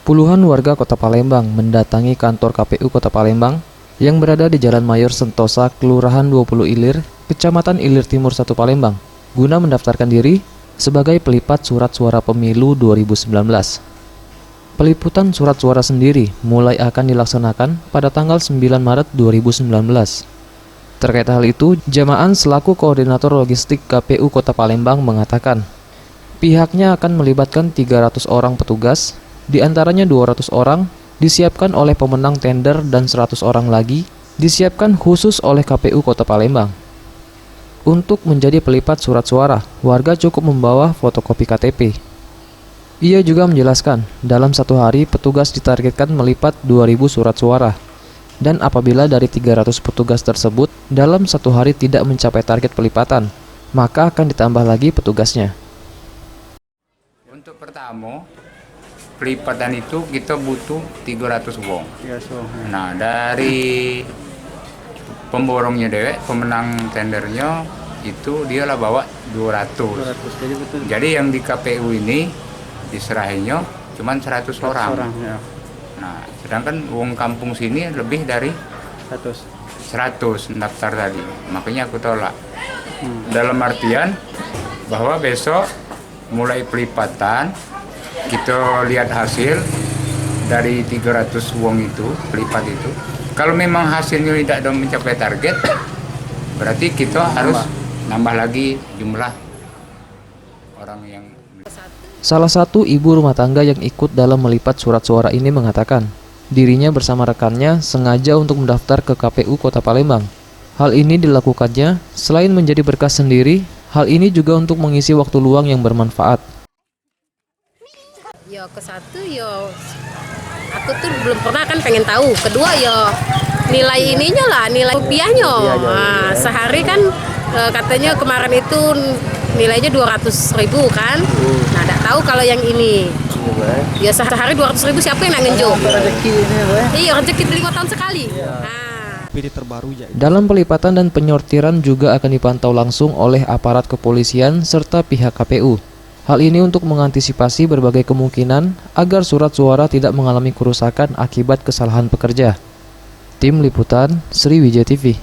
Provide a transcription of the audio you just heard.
Puluhan warga Kota Palembang mendatangi kantor KPU Kota Palembang yang berada di Jalan Mayor Sentosa, Kelurahan 20 Ilir, Kecamatan Ilir Timur 1 Palembang, guna mendaftarkan diri sebagai pelipat surat suara pemilu 2019. Peliputan surat suara sendiri mulai akan dilaksanakan pada tanggal 9 Maret 2019. Terkait hal itu, Jamaan selaku koordinator logistik KPU Kota Palembang mengatakan, pihaknya akan melibatkan 300 orang petugas, di antaranya 200 orang disiapkan oleh pemenang tender dan 100 orang lagi disiapkan khusus oleh KPU Kota Palembang. Untuk menjadi pelipat surat suara, warga cukup membawa fotokopi KTP. Ia juga menjelaskan, dalam satu hari petugas ditargetkan melipat 2.000 surat suara. Dan apabila dari 300 petugas tersebut dalam satu hari tidak mencapai target pelipatan, maka akan ditambah lagi petugasnya. Untuk pertama, pelipatan itu kita butuh 300 wong. Nah, dari pemborongnya dewek, pemenang tendernya itu dia lah bawa 200. Jadi yang di KPU ini diserahinya cuma 100 orang. Ya. Nah, sedangkan wong kampung sini lebih dari 100 daftar tadi. Makanya aku tolak. Dalam artian bahwa besok mulai pelipatan, kita lihat hasil dari 300 wong itu, pelipat itu. Kalau memang hasilnya tidak mencapai target, berarti kita harus nambah lagi jumlah orang yang. Salah satu ibu rumah tangga yang ikut dalam melipat surat suara ini mengatakan, dirinya bersama rekannya sengaja untuk mendaftar ke KPU Kota Palembang. Hal ini dilakukannya selain menjadi berkas sendiri, hal ini juga untuk mengisi waktu luang yang bermanfaat. Ya ke satu ya aku tuh belum pernah kan pengen tahu. Kedua ya nilai ininya lah, nilai rupiahnya. Nah, sehari kan katanya kemarin itu nilainya 200.000 kan. Nah, enggak tahu kalau yang ini. Ya sehari 200.000 siapa yang nak ngenjo? Rezeki ini, Iya, rezeki 5 tahun sekali. Dalam pelipatan dan penyortiran juga akan dipantau langsung oleh aparat kepolisian serta pihak KPU. Hal ini untuk mengantisipasi berbagai kemungkinan agar surat suara tidak mengalami kerusakan akibat kesalahan pekerja. Tim Liputan Sriwijaya TV.